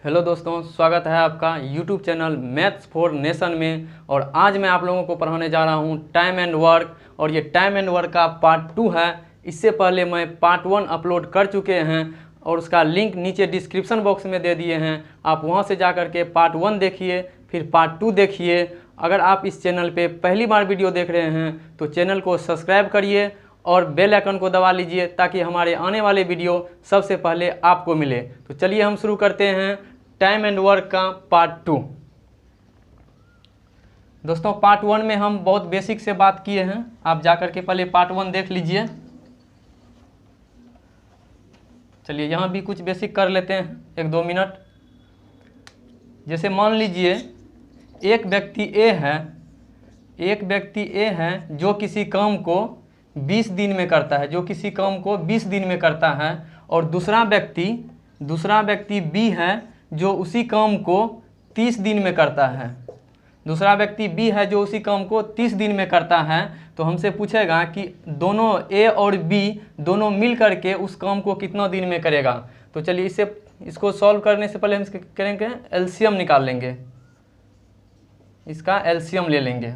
Hello दोस्तों, स्वागत है आपका YouTube channel maths for nation में। और आज मैं आप लोगों को पढ़ाने जा रहा हूं टाइम एंड वर्क, और ये टाइम एंड वर्क का पार्ट 2 है। इससे पहले मैं पार्ट 1 अपलोड कर चुके हैं और उसका लिंक नीचे डिस्क्रिप्शन बॉक्स में दे दिए हैं। आप वहां से जा कर के पार्ट 1 देखिए, फिर पार्ट 2 देखिए। अगर आप इस चैनल पे पहली बार वीडियो देख रहे हैं तो चैनल को सब्सक्राइब करिए और बेल आइकन को दबा लीजिए ताकि हमारे आने वाले वीडियो सबसे पहले आपको मिले। तो चलिए हम शुरू करते हैं टाइम एंड वर्क का पार्ट 2। दोस्तों, पार्ट 1 में हम बहुत बेसिक से बात किए हैं। आप जाकर के पहले पार्ट 1 देख लीजिए। चलिए यहाँ भी कुछ बेसिक कर लेते हैं 1-2 मिनट। जैसे मान लीजिए एक व्यक्ति ए है जो किसी काम को 20 दिन में करता है, और दूसरा व्यक्ति बी है जो उसी काम को 30 दिन में करता है। तो हमसे पूछेगा कि दोनों ए और बी दोनों मिल करके उस काम को कितना दिन में करेगा। तो चलिए इसको सॉल्व करने से पहले हम करेंगे एलसीएम निकाल लेंगे। इसका एलसीएम ले लेंगे।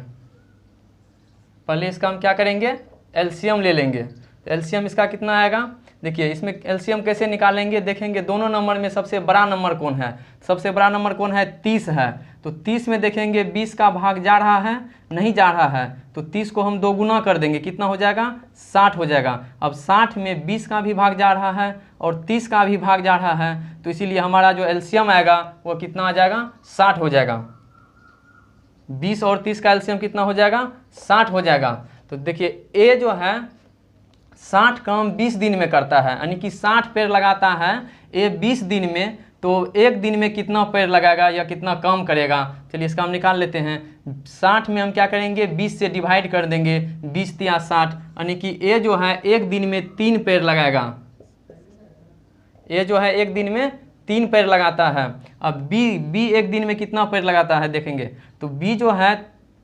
पहले इसका हम क्या करेंगे, एलसीएम ले लेंगे। तो एलसीएम इसका कितना आएगा, देखिए इसमें एलसीएम कैसे निकालेंगे, देखेंगे दोनों नंबर में सबसे बड़ा नंबर कौन है। सबसे बड़ा नंबर कौन है, 30 है। तो 30 में देखेंगे 20 का भाग जा रहा है, नहीं जा रहा है। तो 30 को हम 2 गुना कर देंगे, कितना हो जाएगा, 60 हो जाएगा। अब 60 में 20 का भी भाग जा रहा है और 30 का भी भाग जा रहा है, तो इसीलिए हमारा जो एलसीएम आएगा वो कितना आ जाएगा, 60 हो जाएगा। 20 और 30 का एलसीएम कितना हो जाएगा, 60 हो जाएगा। तो देखिए ए जो है 60 काम 20 दिन में करता है, यानी कि 60 पेड़ लगाता है ए 20 दिन में। तो एक दिन में कितना पेड़ लगाएगा या कितना काम करेगा, चलिए इसका हम निकाल लेते हैं। 60 में हम क्या करेंगे, 20 से डिवाइड कर देंगे, 20 या 60, यानी कि ए जो है एक दिन में 3 पेड़ लगाएगा। ए जो है एक दिन में 3 पेड़ लगाता है। अब बी एक दिन में कितना पेड़ लगाता है देखेंगे। तो बी जो है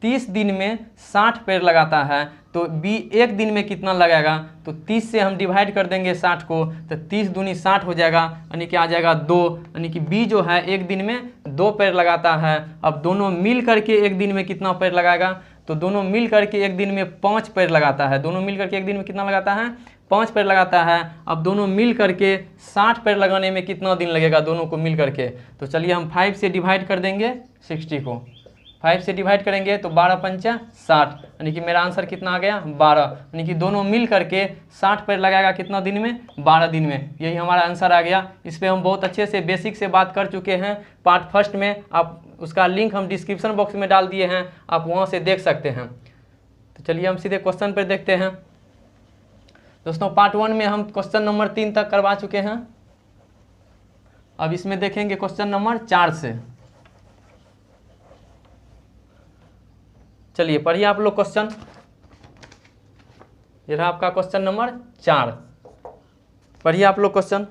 30 दिन में 60 पेड़ लगाता है। तो बी एक दिन में कितना लगाएगा, तो 30 से हम डिवाइड कर देंगे 60 को, तो 30 दूनी 60 हो जाएगा, यानी कि आ जाएगा 2। यानी कि बी जो है एक दिन में 2 पेड़ लगाता है। अब दोनों मिल करके एक दिन में कितना पेड़ लगाएगा, तो दोनों मिल करके एक दिन में 5 पेड़ लगाता है। दोनों मिल करके एक दिन में कितना लगाता है, 5 पेड़ लगाता है। अब दोनों मिल करके 60 पेड़ लगाने में कितना दिन लगेगा दोनों को मिल करके। तो चलिए हम 5 से डिवाइड कर देंगे 60 को। 5 से डिवाइड करेंगे तो 12 पंचा 60, यानी कि मेरा आंसर कितना आ गया, 12। यानी कि दोनों मिल करके 60 पेड़ लगाएगा कितना दिन में, 12 दिन में। यही हमारा आंसर आ गया। इस पर हम बहुत अच्छे से बेसिक से बात कर चुके हैं पार्ट 1 में। आप उसका लिंक हम डिस्क्रिप्शन बॉक्स में डाल दिए हैं, आप वहाँ से देख सकते हैं। तो चलिए हम सीधे क्वेश्चन पर देखते हैं। दोस्तों, पार्ट 1 में हम क्वेश्चन नंबर 3 तक करवा चुके हैं। अब इसमें देखेंगे क्वेश्चन नंबर 4 से। चलिए पढ़िए आप लोग क्वेश्चन। ये रहा आपका क्वेश्चन नंबर 4। पढ़िए आप लोग क्वेश्चन।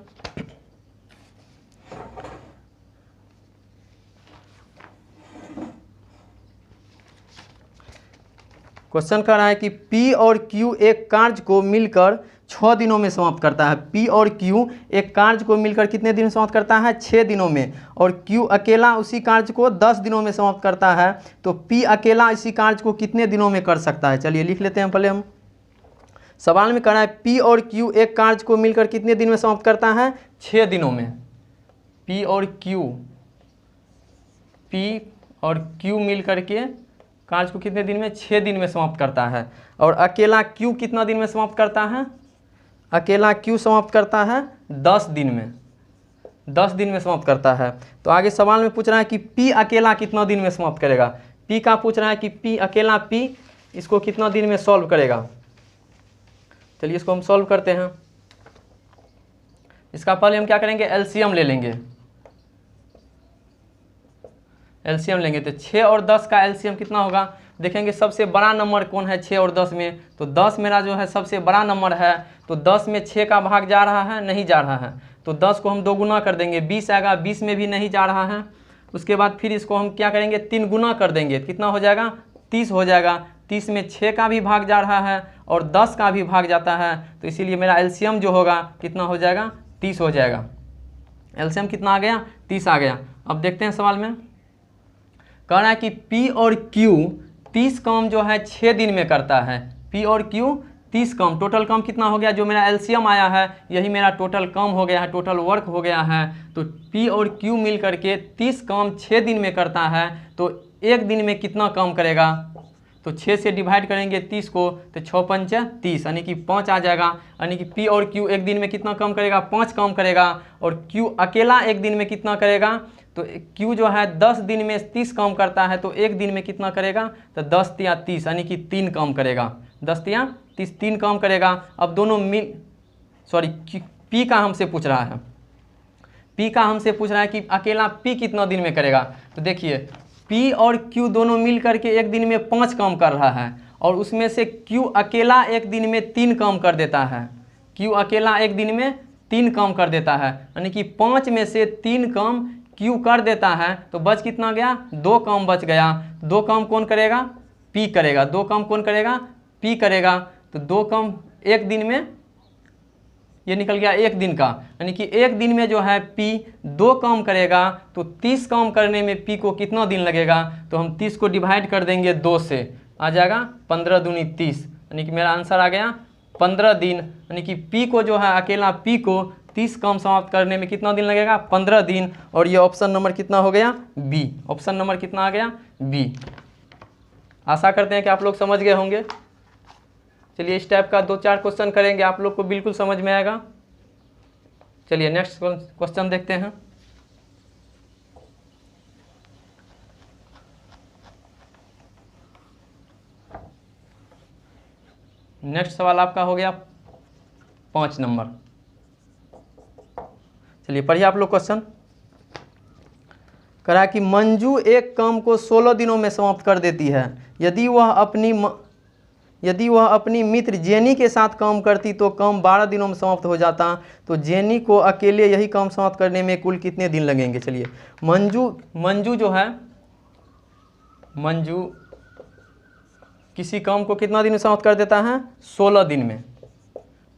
क्वेश्चन कह रहा है कि P और Q एक कार्य को मिलकर 6 दिनों में समाप्त करता है। P और Q एक कार्य को मिलकर कितने दिन में समाप्त करता है, 6 दिनों में। और Q अकेला उसी कार्य को 10 दिनों में समाप्त करता है। तो P अकेला इसी कार्य को कितने दिनों में कर सकता है, चलिए लिख लेते हैं पहले हम। सवाल में कह रहा है P और Q एक कार्य को मिलकर कितने दिन में समाप्त करता है, 6 दिनों में। P और Q मिल करके कार्य को कितने दिन में, 6 दिन में समाप्त करता है। और अकेला Q कितना दिन में समाप्त करता है, अकेला Q समाप्त करता है 10 दिन में। 10 दिन में समाप्त करता है। तो आगे सवाल में पूछ रहा है कि P अकेला कितना दिन में समाप्त करेगा। P का पूछ रहा है कि P अकेला इसको कितना दिन में सॉल्व करेगा। चलिए इसको हम सॉल्व करते हैं। इसका पहले हम क्या करेंगे, एलसीएम ले लेंगे। एलसीएम लेंगे तो 6 और 10 का एलसीएम कितना होगा, देखेंगे सबसे बड़ा नंबर कौन है 6 और 10 में। तो 10 मेरा जो है सबसे बड़ा नंबर है। तो 10 में 6 का भाग जा रहा है, नहीं जा रहा है। तो 10 को हम 2 गुना कर देंगे, 20 आएगा, 20 में भी नहीं जा रहा है। उसके बाद फिर इसको हम क्या करेंगे, 3 गुना कर देंगे, कितना हो जाएगा, 30 हो जाएगा। 30 में 6 का भी भाग जा रहा है और 10 का भी भाग जाता है। तो इसीलिए मेरा एलसीएम जो होगा कितना हो जाएगा, 30 हो जाएगा। एलसीएम कितना आ गया, 30 आ गया। अब देखते हैं सवाल में, कह रहा है कि P और Q 30 काम जो है 6 दिन में करता है। P और Q 30 काम, टोटल काम कितना हो गया, जो मेरा एलसीएम आया है यही मेरा टोटल काम हो गया है, टोटल वर्क हो गया है। तो P और Q मिल करके 30 काम 6 दिन में करता है, तो एक दिन में कितना काम करेगा, तो 6 से डिवाइड करेंगे 30 को, तो 6 पंच 30 यानी कि 5 आ जाएगा। यानी कि P और Q एक दिन में कितना काम करेगा, 5 काम करेगा। और Q अकेला एक दिन में कितना करेगा, तो Q जो है 10 दिन में 30 काम करता है, तो एक दिन में कितना करेगा, तो 10 या 30 यानी कि 3 काम करेगा, 10 या 30 3 काम करेगा। अब दोनों मिल P का हमसे पूछ रहा है, P का हमसे पूछ रहा है कि अकेला P कितना दिन में करेगा। तो देखिए P और Q दोनों मिल करके एक दिन में 5 काम कर रहा है, और उसमें से Q अकेला एक दिन में 3 काम कर देता है। Q अकेला एक दिन में 3 काम कर देता है, यानी कि 5 में से 3 काम Q कर देता है, तो बच कितना गया, 2 काम बच गया। 2 काम कौन करेगा, P करेगा। 2 काम कौन करेगा, P करेगा। तो 2 काम एक दिन में, ये निकल गया एक दिन का, यानी कि एक दिन में जो है P 2 काम करेगा, तो 30 काम करने में P को कितना दिन लगेगा, तो हम 30 को डिवाइड कर देंगे 2 से, आ जाएगा 15 दूनी 30, यानी कि मेरा आंसर आ गया 15 दिन। यानी कि P को जो है अकेला P को 30 काम समाप्त करने में कितना दिन लगेगा, 15 दिन। और ये ऑप्शन नंबर कितना हो गया, बी। ऑप्शन नंबर कितना आ गया, बी। आशा करते हैं कि आप लोग समझ गए होंगे। चलिए इस टाइप का 2-4 क्वेश्चन करेंगे, आप लोग को बिल्कुल समझ में आएगा। चलिए नेक्स्ट क्वेश्चन देखते हैं। नेक्स्ट सवाल आपका हो गया 5 नंबर। चलिए पढ़िए आप लोग क्वेश्चन। कह रहा है कि मंजू एक काम को 16 दिनों में समाप्त कर देती है। यदि वह अपनी मित्र जेनी के साथ काम करती तो काम 12 दिनों में समाप्त हो जाता। तो जेनी को अकेले यही काम समाप्त करने में कुल कितने दिन लगेंगे। चलिए मंजू जो है, मंजू किसी काम को कितना दिन में समाप्त कर देता है, 16 दिन में।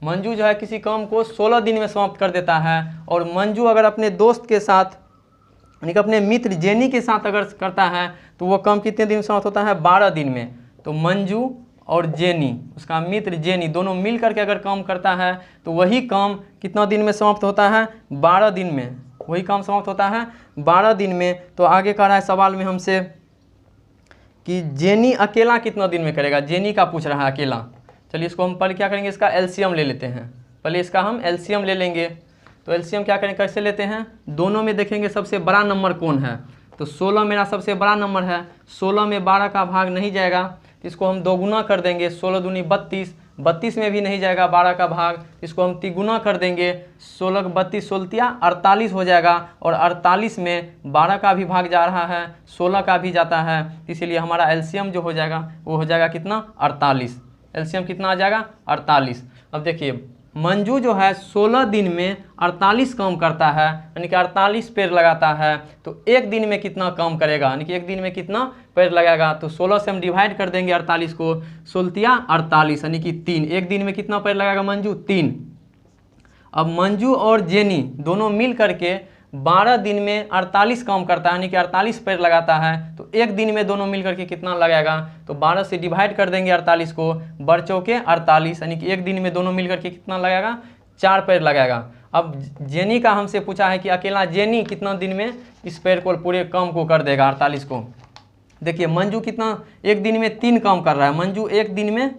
मंजू जो है किसी काम को 16 दिन में समाप्त कर देता है। और मंजू अगर अपने दोस्त के साथ, यानी कि अपने मित्र जेनी के साथ अगर करता है तो वो काम कितने दिन में समाप्त होता है, 12 दिन में। तो मंजू और जेनी, उसका मित्र जेनी, दोनों मिल करके अगर काम करता है तो वही काम कितना दिन में समाप्त होता है, 12 दिन में। वही काम समाप्त होता है 12 दिन में। तो आगे कह रहा है सवाल में हमसे कि जेनी अकेला कितना दिन में करेगा, जेनी का पूछ रहा है अकेला। चलिए इसको हम पहले क्या करेंगे, इसका एलसीएम ले लेते हैं। पहले इसका हम एलसीएम ले लेंगे। तो एलसीएम क्या करेंगे, कैसे लेते हैं, दोनों में देखेंगे सबसे बड़ा नंबर कौन है। तो 16 मेरा सबसे बड़ा नंबर है, 16 में 12 का भाग नहीं जाएगा, तो इसको हम 2 गुना कर देंगे। 16 दूनी 32, 32 में भी नहीं जाएगा 12 का भाग, इसको हम 3 गुना कर देंगे। 16 32 16 48 हो जाएगा। और 48 में 12 का भी भाग जा रहा है, 16 का भी जाता है, इसीलिए हमारा एलसीएम जो हो जाएगा वो हो जाएगा कितना, 48। एलसीएम कितना आ जाएगा, 48। अब देखिए मंजू जो है 16 दिन में 48 काम करता है, यानी कि 48 पेड़ लगाता है। तो एक दिन में कितना काम करेगा, यानी कि एक दिन में कितना पेड़ लगाएगा। तो 16 से हम डिवाइड कर देंगे 48 को, 16 48 यानी कि 3। एक दिन में कितना पेड़ लगाएगा मंजू, 3। अब मंजू और जेनी दोनों मिल करके 12 दिन में 48 काम करता है, यानी कि 48 पेड़ लगाता है। तो एक दिन में दोनों मिल करके कितना लगाएगा, तो 12 से डिवाइड कर देंगे 48 को, बर चौके 48, यानी कि एक दिन में दोनों मिल करके कितना लगाएगा, 4 पेड़ लगाएगा। अब जेनी का हमसे पूछा है कि अकेला जेनी कितना दिन में इस पेड़ को, पूरे काम को कर देगा 48 को। देखिए मंजू कितना, एक दिन में 3 काम कर रहा है। मंजू एक दिन में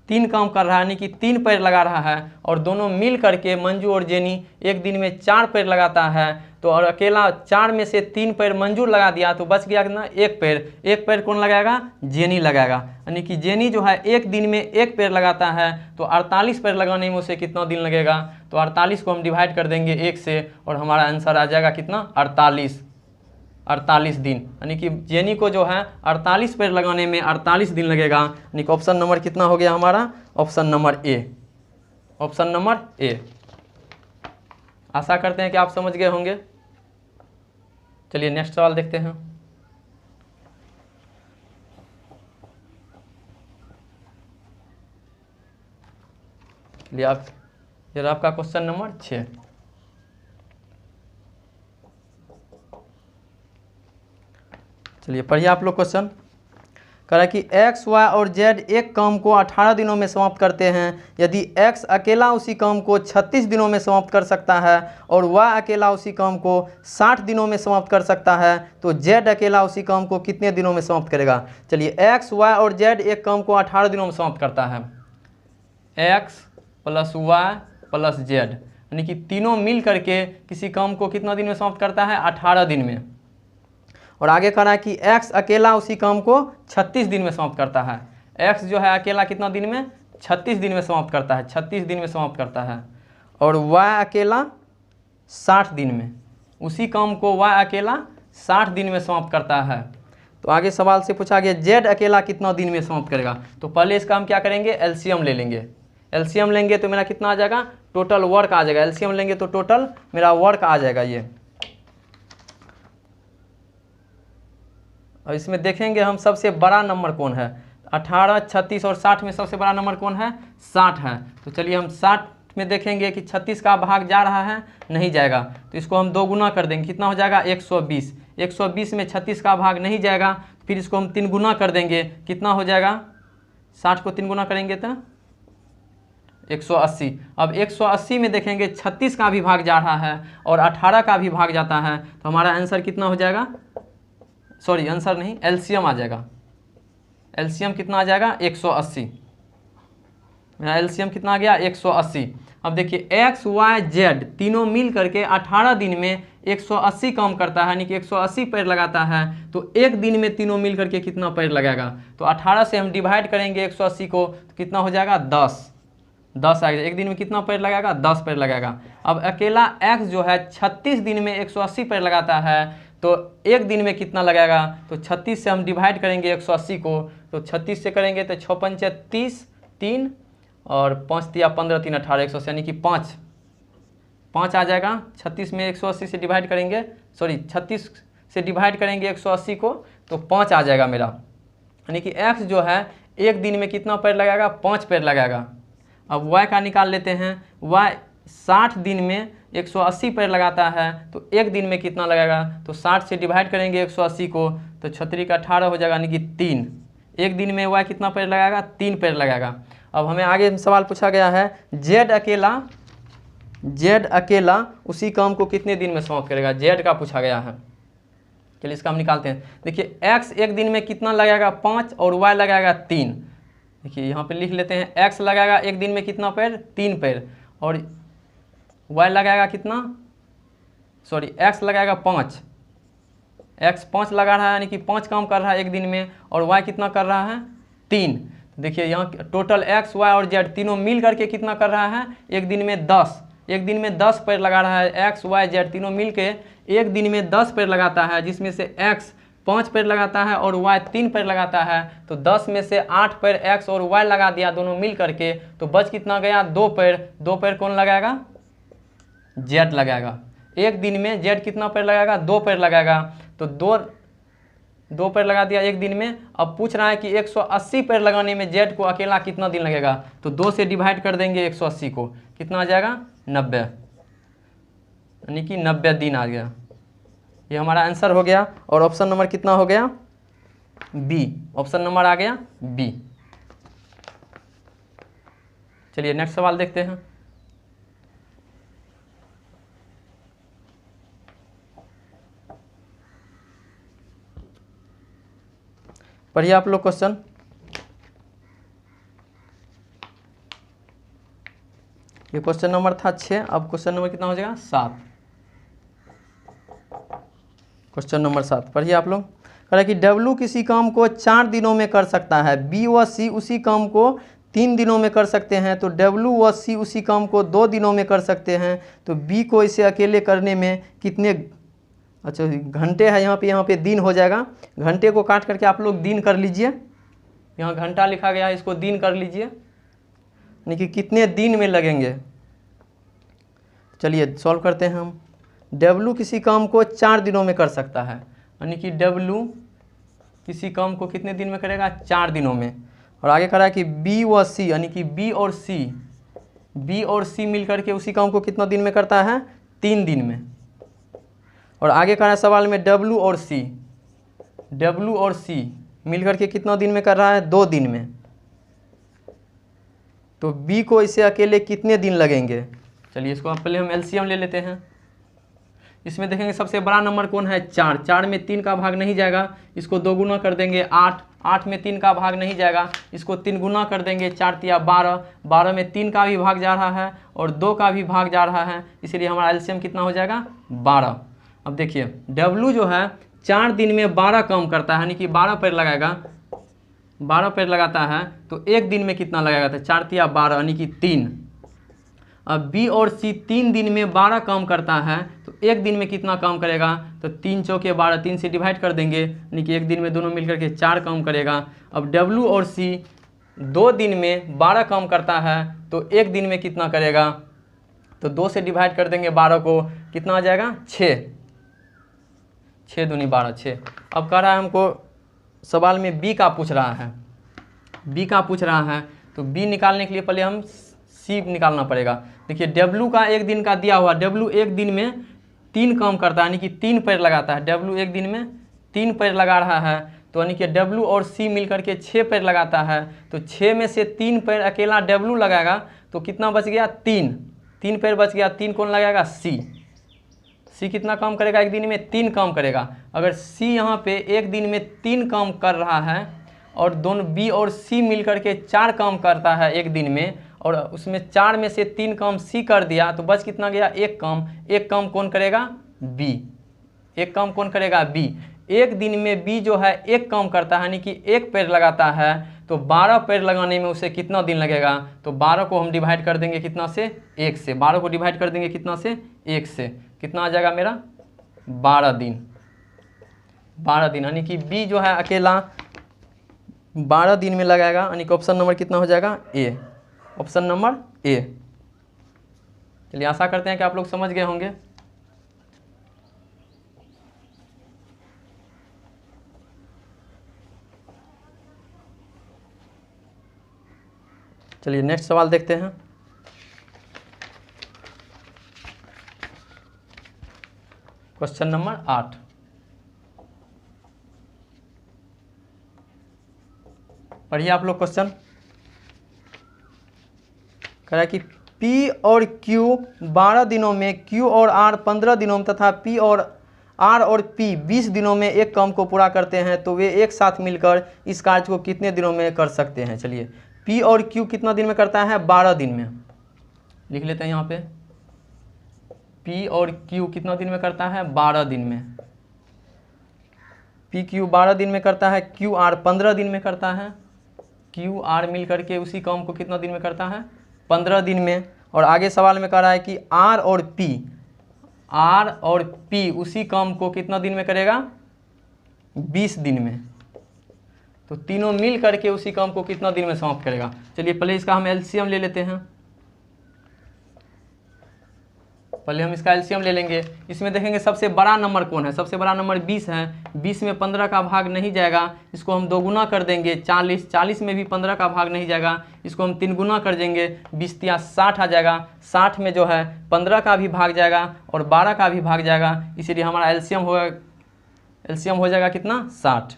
3 काम कर रहा है, यानी कि 3 पेड़ लगा रहा है। और दोनों मिल करके मंजू और जेनी एक दिन में 4 पेड़ लगाता है। तो और अकेला 4 में से 3 पेड़ मंजू लगा दिया, तो बच गया कितना, 1 पेड़। 1 पेड़ कौन लगाएगा, जेनी लगाएगा। यानी कि जेनी जो है एक दिन में 1 पेड़ लगाता है। तो 48 पेड़ लगाने में उसे कितना दिन लगेगा, तो 48 को हम डिवाइड कर देंगे 1 से, और हमारा आंसर आ जाएगा कितना, 48 दिन। यानी कि जेनी को जो है 48 पेड़ लगाने में 48 दिन लगेगा। यानी कि ऑप्शन नंबर कितना हो गया हमारा, option number A. Option number A. आशा करते हैं कि आप समझ गए होंगे। चलिए नेक्स्ट सवाल देखते हैं। चलिए आप, ये आपका क्वेश्चन नंबर 6। चलिए पढ़िए आप लोग क्वेश्चन। कह रहा है कि एक्स वाई और जेड एक काम को 18 दिनों में समाप्त करते हैं। यदि एक्स अकेला उसी काम को 36 दिनों में समाप्त कर सकता है और वाई अकेला उसी काम को 60 दिनों में समाप्त कर सकता है, तो जेड अकेला उसी काम को कितने दिनों में समाप्त करेगा। चलिए एक्स वाई और जेड एक काम को 18 दिनों में समाप्त करता है। X plus Y plus Z, यानी कि तीनों मिल करके किसी काम को कितना दिन में समाप्त करता है, 18 दिन में। और आगे कह रहा है कि x अकेला उसी काम को 36 दिन में समाप्त करता है। x जो है अकेला कितना दिन में, 36 दिन में समाप्त करता है, 36 दिन में समाप्त करता है। और y अकेला 60 दिन में, उसी काम को y अकेला 60 दिन में समाप्त करता है। तो आगे सवाल से पूछा गया z अकेला कितना दिन में समाप्त करेगा। तो पहले इसका हम क्या करेंगे, एलसीएम ले लेंगे। एलसीएम लेंगे तो मेरा कितना आ जाएगा, टोटल वर्क आ जाएगा। एलसीएम लेंगे तो टोटल मेरा वर्क आ जाएगा ये। और इसमें देखेंगे हम सबसे बड़ा नंबर कौन है, 18, 36 और 60 में सबसे बड़ा नंबर कौन है, 60 है। तो चलिए हम 60 में देखेंगे कि 36 का भाग जा रहा है, नहीं जाएगा, तो इसको हम 2 गुना कर देंगे, कितना हो जाएगा 120। 120 में 36 का भाग नहीं जाएगा, फिर इसको हम 3 गुना कर देंगे, कितना हो जाएगा, 60 को 3 गुना करेंगे तो 180। अब 180 में देखेंगे 36 का भी भाग जा रहा है और 18 का भी भाग जाता है, तो हमारा आंसर कितना हो जाएगा, सॉरी आंसर नहीं, एलसीएम आ जाएगा। एलसीएम कितना आ जाएगा, 180। मेरा एलसीएम कितना आ गया, 180। अब देखिए एक्स वाई जेड तीनों मिल करके 18 दिन में 180 काम करता है, यानी कि 180 पैर लगाता है। तो एक दिन में तीनों मिल करके कितना पैर लगाएगा, तो 18 से हम डिवाइड करेंगे 180 को, तो कितना हो जाएगा 10 आएगा। एक दिन में कितना पैर लगाएगा, 10 पैर लगाएगा। अब अकेला एक्स जो है 36 दिन में 180 पैर लगाता है, तो एक दिन में कितना लगाएगा, तो 36 से हम डिवाइड करेंगे 180 को, तो 36 से करेंगे तो 6 पंच 30, 3 और 5 तिया 15, 3 18, 180, यानी कि 5 आ जाएगा। 36 में 180 से डिवाइड करेंगे, सॉरी 36 से डिवाइड करेंगे 180 को, तो 5 आ जाएगा मेरा, यानी कि एक्स जो है एक दिन में कितना पैर लगाएगा, 5 पैर लगाएगा। अब वाई का निकाल लेते हैं। वाई 60 दिन में 180 पैर लगाता है, तो एक दिन में कितना लगाएगा, तो 60 से डिवाइड करेंगे 180 को, तो 36 का 18 हो जाएगा, यानी कि 3। एक दिन में वाई कितना पैर लगाएगा, 3 पैर लगाएगा। अब हमें आगे सवाल पूछा गया है, जेड अकेला उसी काम को कितने दिन में समाप्त करेगा, जेड का पूछा गया है। चलिए इसका हम निकालते हैं। देखिए एक्स एक दिन में कितना लगाएगा, 5 और वाई लगाएगा 3। देखिए यहाँ पे लिख लेते हैं, एक्स लगाएगा एक दिन में कितना पैर, 3 पैर, और वाई लगाएगा कितना, सॉरी एक्स लगाएगा 5। एक्स 5 लगा रहा है, यानी कि 5 काम कर रहा है एक दिन में, और वाई कितना कर रहा है, 3। देखिए यहाँ टोटल एक्स वाई और जेड तीनों मिल करके कितना कर रहा है, एक दिन में 10। एक दिन में 10 पैर लगा रहा है। एक्स वाई जेड तीनों मिल के एक दिन में 10 पैर लगाता है, जिसमें से एक्स 5 पैर लगाता है और वाई 3 पैर लगाता है। तो 10 में से 8 पैर एक्स और वाई लगा दिया दोनों मिल करके, तो बच कितना गया, 2 पैर। 2 पैर कौन लगाएगा, जेड लगाएगा। एक दिन में जेड कितना पैर लगाएगा, 2 पैर लगाएगा, तो 2 पैर लगा दिया एक दिन में। अब पूछ रहा है कि 180 पैर लगाने में जेड को अकेला कितना दिन लगेगा, तो 2 से डिवाइड कर देंगे 180 को, कितना आ जाएगा 90, यानी कि 90 दिन आ गया। ये हमारा आंसर हो गया। और ऑप्शन नंबर कितना हो गया, बी। ऑप्शन नंबर आ गया बी। चलिए नेक्स्ट सवाल देखते हैं। पढ़िए आप लोग क्वेश्चन। ये क्वेश्चन नंबर था 6, अब क्वेश्चन नंबर कितना हो जाएगा, 7। क्वेश्चन नंबर 7 पढ़िए आप लोग। कह रहा है कि डब्लू किसी काम को 4 दिनों में कर सकता है, बी व सी उसी काम को 3 दिनों में कर सकते हैं, तो डब्लू व सी उसी काम को 2 दिनों में कर सकते हैं, तो बी को इसे अकेले करने में कितने, अच्छा घंटे है यहाँ पे दिन हो जाएगा। घंटे को काट करके आप लोग दिन कर लीजिए, यहाँ घंटा लिखा गया है, इसको दिन कर लीजिए, यानी कि कितने दिन में लगेंगे। चलिए सॉल्व करते हैं हम। डब्लू किसी काम को 4 दिनों में कर सकता है, यानी कि डब्लू किसी काम को कितने दिन में करेगा, 4 दिनों में। और आगे कह रहा है कि बी व सी, यानी कि बी और सी मिल करके उसी काम को कितना दिन में करता है, 3 दिन में। और आगे कह रहा है सवाल में डब्लू और सी डब्लू और सी मिल करके कितना दिन में कर रहा है, 2 दिन में। तो बी को इसे अकेले कितने दिन लगेंगे। चलिए इसको पहले हम एलसीएम ले लेते हैं। इसमें देखेंगे सबसे बड़ा नंबर कौन है, 4। 4 में 3 का भाग नहीं जाएगा, इसको 2 गुना कर देंगे 8। 8 में 3 का भाग नहीं जाएगा, इसको 3 गुना कर देंगे 4 तिया 12। 12 में 3 का भी भाग जा रहा है और 2 का भी भाग जा रहा है, इसलिए हमारा एलसीएम कितना हो जाएगा, 12। अब देखिए डब्लू जो है 4 दिन में 12 काम करता है, यानी कि 12 पैर लगाएगा। 12 पैर लगाता है तो 1 दिन में कितना लगाएगा, तो 4 तिया 12 यानी कि 3। अब बी और सी 3 दिन में 12 काम करता है तो 1 दिन में कितना काम करेगा, तो 3 चौके 12, 3 से डिवाइड कर देंगे, यानी कि 1 दिन में दोनों मिलकर के 4 काम करेगा। अब डब्लू और सी 2 दिन में 12 काम करता है तो 1 दिन में कितना करेगा, तो 2 से डिवाइड कर देंगे 12 को, कितना आ जाएगा, 6। 6 दूनी 12, 6। अब कह रहा है हमको सवाल में बी का पूछ रहा है, बी का पूछ रहा है, तो बी निकालने के लिए पहले हम सी निकालना पड़ेगा। देखिए डब्लू का 1 दिन का दिया हुआ, डब्लू 1 दिन में 3 काम करता है, यानी कि 3 पैर लगाता है। डब्लू 1 दिन में 3 पैर लगा रहा है, तो यानी कि डब्लू और सी मिलकर के 6 पैर लगाता है। तो 6 में से 3 पैर अकेला डब्लू लगाएगा तो कितना बच गया, 3 पैर बच गया। 3 कौन लगाएगा, सी कितना काम करेगा, 1 दिन में 3 काम करेगा। अगर सी यहाँ पे 1 दिन में 3 काम कर रहा है और दोनों बी और सी मिलकर के 4 काम करता है 1 दिन में, और उसमें 4 में से 3 काम सी कर दिया, तो बच कितना गया, 1 काम। 1 काम कौन करेगा, बी। 1 काम कौन करेगा, बी। 1 दिन में बी जो है 1 काम करता है, यानी कि 1 पैर लगाता है, तो 12 पैर लगाने में उसे कितना दिन लगेगा, तो 12 को हम डिवाइड कर देंगे कितना से, 1 से। 12 को डिवाइड कर देंगे कितना से, 1 से। कितना आ जाएगा मेरा, 12 दिन। 12 दिन, यानी कि बी जो है अकेला 12 दिन में लगाएगा, यानी कि ऑप्शन नंबर कितना हो जाएगा, ए। ऑप्शन नंबर ए। चलिए आशा करते हैं कि आप लोग समझ गए होंगे। चलिए नेक्स्ट सवाल देखते हैं। Question number 8। पढ़िए आप लोग क्वेश्चन। कह रहा है कि P और Q 12 दिनों में, Q और R 15 दिनों में तथा P और R और P 20 दिनों में एक काम को पूरा करते हैं, तो वे एक साथ मिलकर इस कार्य को कितने दिनों में कर सकते हैं। चलिए P और Q कितना दिन में करता है, 12 दिन में। लिख लेते हैं यहाँ पे, P और Q कितना दिन में करता है, 12 दिन में। PQ 12 दिन में करता है, QR 15 दिन में करता है। QR मिल करके उसी काम को कितना दिन में करता है, 15 दिन में। और आगे सवाल में कह रहा है कि R और P उसी काम को कितना दिन में करेगा, 20 दिन में। तो तीनों मिल करके उसी काम को कितना दिन में समाप्त करेगा। चलिए पहले इसका हम एलसीएम ले लेते हैं। पहले हम इसका एलसीएम ले लेंगे। इसमें देखेंगे सबसे बड़ा नंबर कौन है, सबसे बड़ा नंबर 20 है। 20 में 15 का भाग नहीं जाएगा, इसको हम 2 गुना कर देंगे 40। 40 में भी 15 का भाग नहीं जाएगा, इसको हम 3 गुना कर देंगे 20 तिया 60 आ जाएगा। 60 में जो है 15 का भी भाग जाएगा और 12 का भी भाग जाएगा, इसीलिए हमारा एलसीएम हो जाएगा कितना, 60।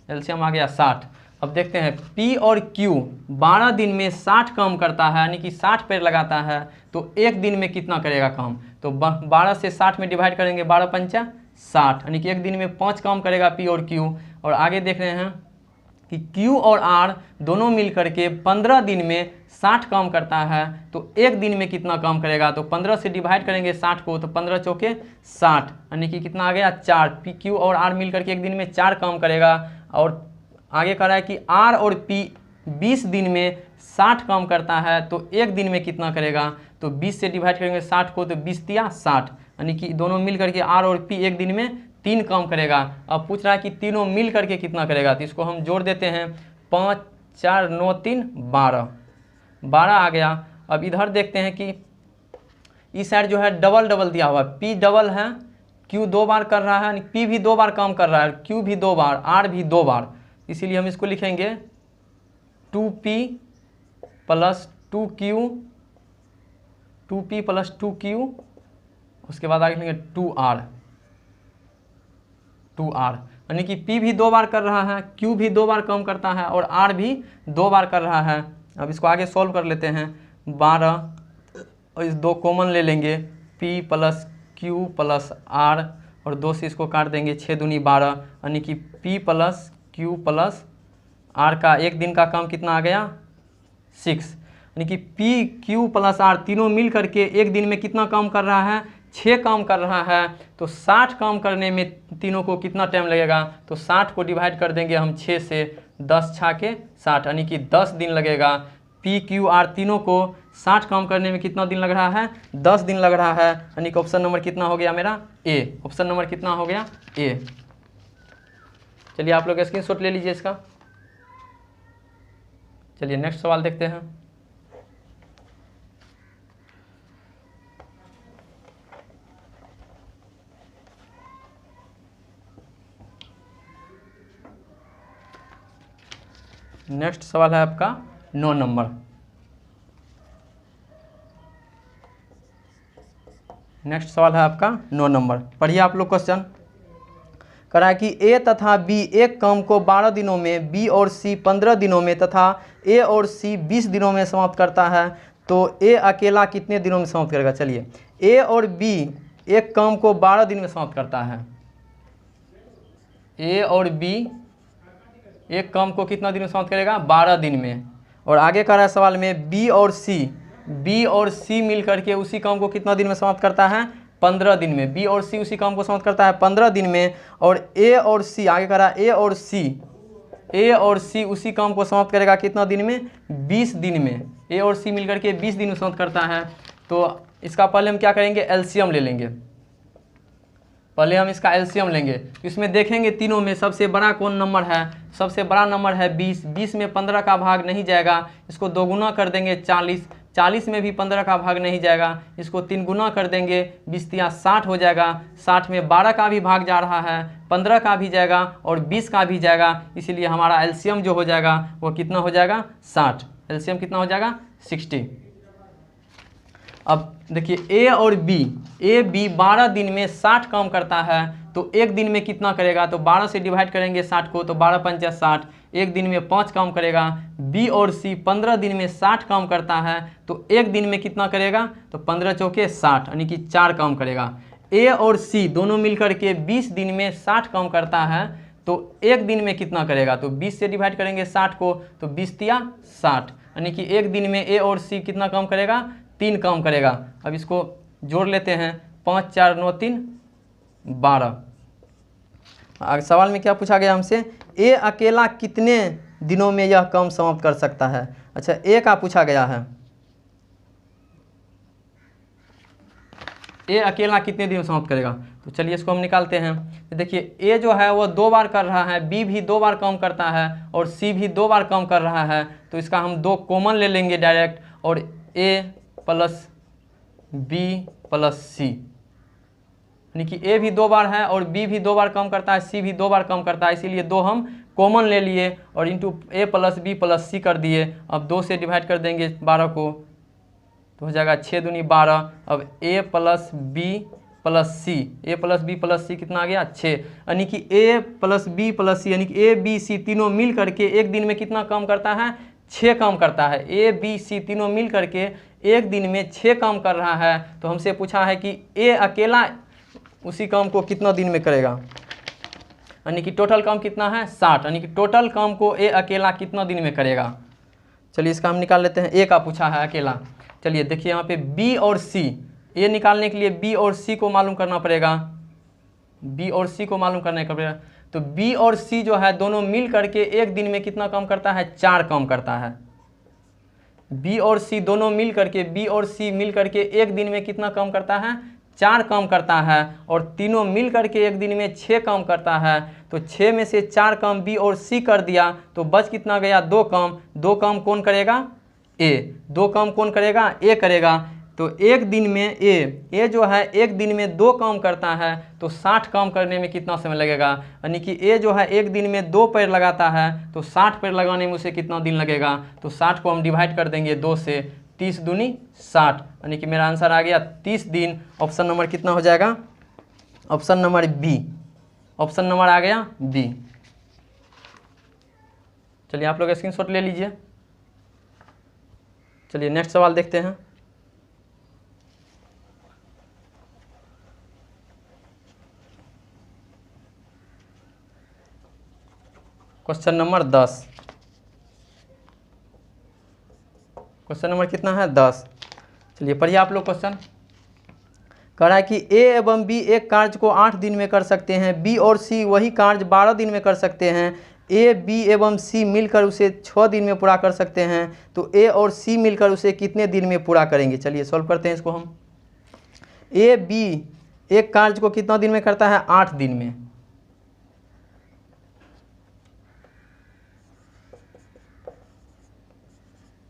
एलसीएम आ गया 60। अब देखते हैं P और Q 12 दिन में 60 काम करता है, यानी कि 60 पैर लगाता है, तो 1 दिन में कितना करेगा काम। तो 12 से 60 में डिवाइड करेंगे, 12 पंचा 60, यानी कि 1 दिन में 5 काम करेगा P और Q। और आगे देख रहे हैं कि Q और R दोनों मिल करके 15 दिन में 60 काम करता है, तो 1 दिन में कितना काम करेगा। तो 15 से डिवाइड करेंगे 60 को, तो 15 चौके 60, यानी कि कितना आ गया, 4। Q और R मिल करके 1 दिन में 4 काम करेगा। और आगे कह रहा है कि R और P 20 दिन में 60 काम करता है, तो 1 दिन में कितना करेगा। तो 20 से डिवाइड करेंगे 60 को, तो 20 तिया 60, यानी कि दोनों मिल करके R और P 1 दिन में 3 काम करेगा। अब पूछ रहा है कि तीनों मिल करके कितना करेगा, तो इसको हम जोड़ देते हैं। 5 4 9 3 12, 12 आ गया। अब इधर देखते हैं कि इस साइड जो है डबल डबल दिया हुआ, P डबल है, Q 2 बार कर रहा है, P भी 2 बार काम कर रहा है, Q भी 2 बार, R भी 2 बार, इसीलिए हम इसको लिखेंगे 2P plus 2Q, 2P plus 2Q, उसके बाद आगे लिखेंगे 2R। 2r, यानी कि P भी 2 बार कर रहा है, Q भी 2 बार काम करता है और R भी 2 बार कर रहा है। अब इसको आगे सॉल्व कर लेते हैं। 12 और इस 2 कॉमन ले लेंगे, P plus Q plus R और 2 से इसको काट देंगे, 6 दूनी 12, यानी कि P plus Q plus R का एक दिन का काम कितना आ गया 6, यानी कि P Q प्लस R तीनों मिल करके एक दिन में कितना काम कर रहा है 6 काम कर रहा है। तो 60 काम करने में तीनों को कितना टाइम लगेगा, तो 60 को डिवाइड कर देंगे हम 6 से, 10 छा के 60, यानी कि 10 दिन लगेगा। P Q R तीनों को 60 काम करने में कितना दिन लग रहा है 10 दिन लग रहा है, यानी कि ऑप्शन नंबर कितना हो गया मेरा ए। ऑप्शन नंबर कितना हो गया ए। चलिए आप लोग स्क्रीनशॉट ले लीजिए इसका। चलिए नेक्स्ट सवाल देखते हैं। नेक्स्ट सवाल है आपका 9 नंबर। नेक्स्ट सवाल है आपका 9 नंबर। पढ़िए आप लोग क्वेश्चन। कह रहा है कि ए तथा बी एक काम को 12 दिनों में, बी और सी 15 दिनों में तथा ए और सी 20 दिनों में समाप्त करता है, तो ए अकेला कितने दिनों में समाप्त करेगा। चलिए ए और बी एक काम को 12 दिन में समाप्त करता है। ए और बी एक काम को कितना दिन में समाप्त करेगा 12 दिन में। और आगे कह रहा है सवाल में बी और सी मिल करके उसी काम को कितना दिन में समाप्त करता है 15 दिन में। बी और सी उसी काम को समाप्त करता है 15 दिन में। और ए और सी आगे कह रहा है ए और सी उसी काम को समाप्त करेगा कितना दिन में 20 दिन में। ए और सी मिल करके 20 दिन में समाप्त करता है। तो इसका पहले हम क्या करेंगे एलसीएम ले लेंगे। पहले हम इसका एलसीएम लेंगे, इसमें देखेंगे तीनों में सबसे बड़ा कौन नंबर है। सबसे बड़ा नंबर है 20, 20 में 15 का भाग नहीं जाएगा, इसको 2 गुना कर देंगे 40, 40 में भी 15 का भाग नहीं जाएगा, इसको 3 गुना कर देंगे 20 या 60 हो जाएगा। 60 में 12 का भी भाग जा रहा है, 15 का भी जाएगा और 20 का भी जाएगा, इसीलिए हमारा एलसीएम जो हो जाएगा वो कितना हो जाएगा 60। एलसीएम कितना हो जाएगा 60। अब देखिए ए और बी 12 दिन में 60 काम करता है, तो एक दिन में कितना करेगा, तो 12 से डिवाइड करेंगे 60 को, तो 12 पंचा 60, एक दिन में 5 काम करेगा। बी और सी 15 दिन में 60 काम करता है, तो एक दिन में कितना करेगा, तो 15 चौके 60, यानी कि 4 काम करेगा। ए और सी दोनों मिलकर के 20 दिन में 60 काम करता है, तो एक दिन में कितना करेगा, तो 20 से डिवाइड करेंगे 60 को, तो 20 तिया 60, यानी कि एक दिन में ए और सी कितना काम करेगा 3 काम करेगा। अब इसको जोड़ लेते हैं, 5 4 9 3 12। आगे सवाल में क्या पूछा गया हमसे, ए अकेला कितने दिनों में यह काम समाप्त कर सकता है। अच्छा ए का पूछा गया है, ए अकेला कितने दिन में समाप्त करेगा। तो चलिए इसको हम निकालते हैं। तो देखिए ए जो है वो 2 बार कर रहा है, बी भी 2 बार काम करता है और सी भी 2 बार काम कर रहा है, तो इसका हम 2 कॉमन ले लेंगे डायरेक्ट, और ए प्लस बी प्लस सी, यानी कि ए भी 2 बार है और बी भी 2 बार काम करता है, सी भी 2 बार काम करता है, इसीलिए 2 हम कॉमन ले लिए और इंटू ए प्लस बी प्लस सी कर दिए। अब 2 से डिवाइड कर देंगे 12 को, तो हो जाएगा 6 दूनी 12। अब ए प्लस बी प्लस सी, ए प्लस बी प्लस सी कितना आ गया 6, यानी कि ए प्लस बी प्लस सी, यानी कि ए बी सी तीनों मिल करके एक दिन में कितना काम करता है 6 काम करता है। ए बी सी तीनों मिल करके एक दिन में 6 काम कर रहा है। तो हमसे पूछा है कि ए अकेला उसी काम को कितना दिन में करेगा, यानी कि टोटल काम कितना है 60, यानी कि टोटल काम को ए अकेला कितना दिन में करेगा। चलिए इसका हम निकाल लेते हैं। ए का पूछा है अकेला। चलिए देखिए यहाँ पे बी और सी, ए निकालने के लिए बी और सी को मालूम करना पड़ेगा, बी और सी को मालूम करने का पड़ेगा। तो बी और सी जो है दोनों मिल करके एक दिन में कितना काम करता है 4 काम करता है। बी और सी दोनों मिल करके, बी और सी मिल करके एक दिन में कितना काम करता है 4 काम करता है, और तीनों मिल करके एक दिन में 6 काम करता है। तो 6 में से 4 काम बी और सी कर दिया, तो बच कितना गया 2 काम। 2 काम कौन करेगा ए, 2 काम कौन करेगा ए करेगा। तो एक दिन में ए जो है एक दिन में 2 काम करता है, तो 60 काम करने में कितना समय लगेगा, यानी कि ए जो है एक दिन में 2 पैर लगाता है, तो 60 पैर लगाने में उसे कितना दिन लगेगा। तो 60 को हम डिवाइड कर देंगे 2 से, 30 दूनी 60, यानी कि मेरा आंसर आ गया 30 दिन। ऑप्शन नंबर कितना हो जाएगा, option number B. Option number आ गया बी। चलिए आप लोग स्क्रीनशॉट ले लीजिए। चलिए नेक्स्ट सवाल देखते हैं। Question number 10। क्वेश्चन नंबर कितना है? 10। चलिए पढ़िए आप लोग क्वेश्चन। कह रहा है कि ए एवं बी एक कार्य को 8 दिन में कर सकते हैं, बी और सी वही कार्य 12 दिन में कर सकते हैं। ए बी एवं सी मिलकर उसे 6 दिन में पूरा कर सकते हैं, तो ए और सी मिलकर उसे कितने दिन में पूरा करेंगे? चलिए सॉल्व करते हैं इसको हम। ए बी एक कार्य को कितना दिन में करता है? 8 दिन में।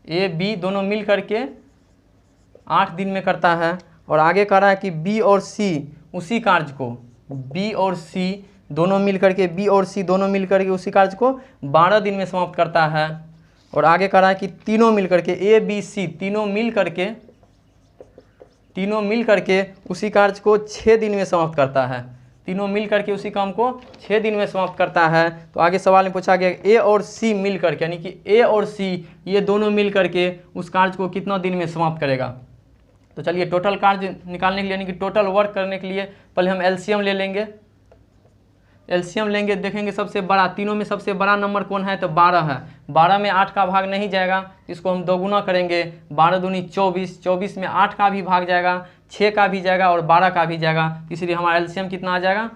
ए बी दोनों मिल करके 8 दिन में करता है, और आगे कह रहा है कि बी और सी उसी कार्य को, बी और सी दोनों मिल करके, बी और सी दोनों मिल करके उसी कार्य को 12 दिन में समाप्त करता है। और आगे कह रहा है कि तीनों मिल करके, ए बी सी तीनों मिल करके उसी कार्य को 6 दिन में समाप्त करता है। तीनों मिल करके उसी काम को 6 दिन में समाप्त करता है। तो आगे सवाल में पूछा गया ए और सी मिल करके, यानी कि ए और सी ये दोनों मिल करके उस कार्य को कितना दिन में समाप्त करेगा? तो चलिए टोटल कार्य निकालने के लिए, यानी कि टोटल वर्क करने के लिए पहले हम एलसीएम ले लेंगे। एलसीएम लेंगे, देखेंगे सबसे बड़ा, तीनों में सबसे बड़ा नंबर कौन है? तो 12 है। 12 में 8 का भाग नहीं जाएगा, इसको हम दोगुना करेंगे। 12 दूनी 24, 24 में 8 का भी भाग जाएगा, 6 का भी जाएगा और 12 का भी जाएगा, इसलिए हमारा एलसीएम कितना आ जाएगा?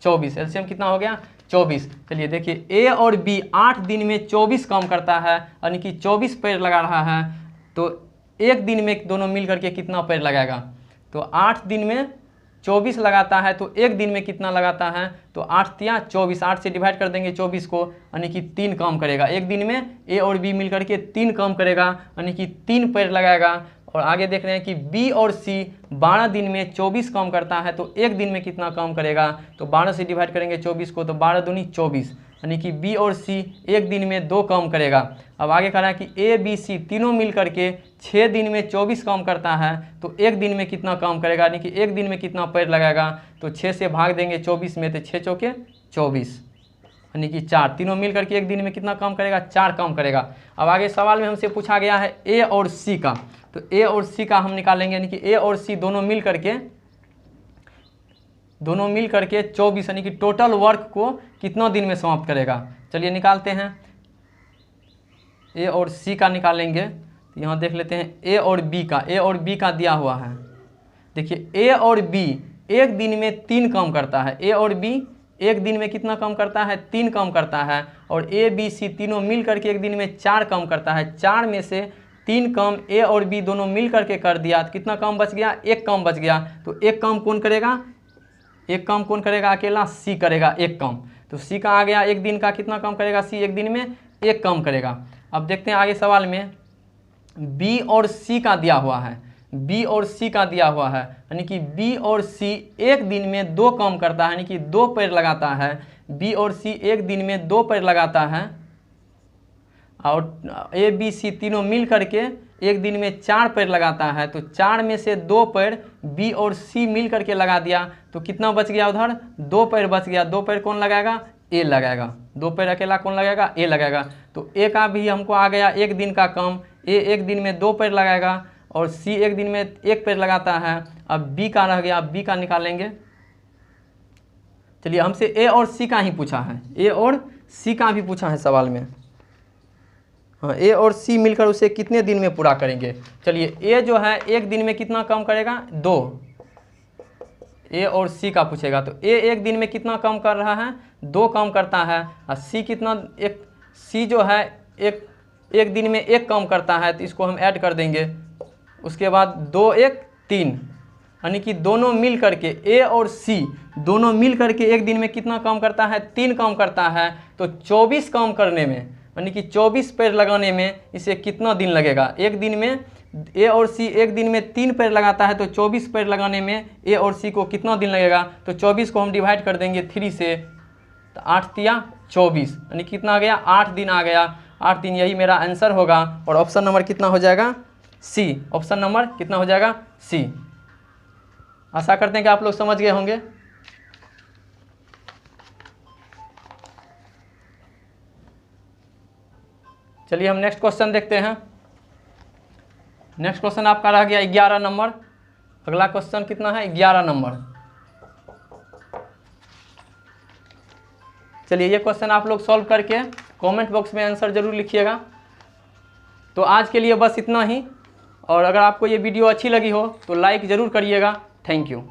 24। एलसीएम कितना हो गया? 24। चलिए देखिए ए और बी 8 दिन में 24 काम करता है, यानी कि 24 पेड़ लगा रहा है। तो एक दिन में दोनों मिल करके कितना पेड़ लगाएगा? तो 8 दिन में 24 लगाता है, तो एक दिन में कितना लगाता है? तो 8 तिया 24, 8 से डिवाइड कर देंगे 24 को, यानी कि 3 काम करेगा। एक दिन में ए और बी मिल करके 3 काम करेगा, यानी कि 3 पेड़ लगाएगा। और आगे देख रहे हैं कि बी और सी 12 दिन में 24 काम करता है, तो एक दिन में कितना काम करेगा? तो 12 से डिवाइड करेंगे 24 को, तो 12 दूनी 24, यानी कि बी और सी एक दिन में 2 काम करेगा। अब आगे कह रहा है कि ए बी सी तीनों मिल करके 6 दिन में 24 काम करता है, तो एक दिन में कितना काम करेगा? यानी कि एक दिन में कितना पेड़ लगाएगा? तो 6 से भाग देंगे 24 में, तो 6 चौके 24, यानी कि 4। तीनों मिल करके एक दिन में कितना काम करेगा? 4 काम करेगा। अब आगे सवाल में हमसे पूछा गया है ए और सी का, तो ए और सी का हम निकालेंगे, यानी कि ए और सी दोनों मिल करके 24, यानी कि टोटल वर्क को कितना दिन में समाप्त करेगा? चलिए निकालते हैं। ए और सी का निकालेंगे, तो यहाँ देख लेते हैं ए और बी का। ए और बी का दिया हुआ है, देखिए ए और बी एक दिन में 3 काम करता है। ए और बी एक दिन में कितना काम करता है? 3 काम करता है। और ए बी सी तीनों मिल करके एक दिन में 4 काम करता है। 4 में से 3 काम ए और बी दोनों मिल करके कर दिया, तो कितना काम बच गया? 1 काम बच गया। तो एक काम कौन करेगा? एक काम कौन करेगा? अकेला सी करेगा एक काम। तो सी का आ गया, एक दिन का कितना काम करेगा? सी एक दिन में 1 काम करेगा। अब देखते हैं आगे सवाल में बी और सी का दिया हुआ है। बी और सी का दिया हुआ है, यानी कि बी और सी एक दिन में 2 काम करता है, यानी कि 2 पेड़ लगाता है। बी और सी एक दिन में 2 पेड़ लगाता है, और ए बी सी तीनों मिल करके एक दिन में 4 पेड़ लगाता है। तो 4 में से 2 पेड़ बी और सी मिल करके लगा दिया, तो कितना बच गया? उधर 2 पेड़ बच गया। 2 पेड़ कौन लगाएगा? ए लगाएगा। 2 पेड़ अकेला कौन लगाएगा? ए लगाएगा। तो ए का भी हमको आ गया एक दिन का काम। ए एक दिन में 2 पेड़ लगाएगा, और सी एक दिन में 1 पेड़ लगाता है। अब बी का रह गया, बी का निकालेंगे। चलिए हमसे ए और सी का ही पूछा है, ए और सी का भी पूछा है सवाल में। हाँ, ए और सी मिलकर उसे कितने दिन में पूरा करेंगे? चलिए ए जो है एक दिन में कितना काम करेगा? 2। ए और सी का पूछेगा, तो ए एक दिन में कितना काम कर रहा है? 2 काम करता है। और सी कितना? सी जो है एक दिन में 1 काम करता है, तो इसको हम ऐड कर देंगे। उसके बाद 2 1 3, यानी कि दोनों मिल करके ए और सी दोनों मिल करके एक दिन में कितना काम करता है? 3 काम करता है। तो 24 काम करने में, यानी कि 24 पेड़ लगाने में इसे कितना दिन लगेगा? एक दिन में ए और सी एक दिन में 3 पेड़ लगाता है, तो 24 पेड़ लगाने में ए और सी को कितना दिन लगेगा? तो 24 को हम डिवाइड कर देंगे 3 से, तो 8 तिया 24, यानी कितना आ गया? 8 दिन आ गया। 8 दिन, यही मेरा आंसर होगा। और ऑप्शन नंबर कितना हो जाएगा? सी। ऑप्शन नंबर कितना हो जाएगा? सी। आशा करते हैं कि आप लोग समझ गए होंगे। चलिए हम नेक्स्ट क्वेश्चन देखते हैं। नेक्स्ट क्वेश्चन आपका रह गया 11 नंबर। अगला क्वेश्चन कितना है? 11 नंबर। चलिए ये क्वेश्चन आप लोग सॉल्व करके कमेंट बॉक्स में आंसर जरूर लिखिएगा। तो आज के लिए बस इतना ही, और अगर आपको ये वीडियो अच्छी लगी हो तो लाइक ज़रूर करिएगा। Thank you.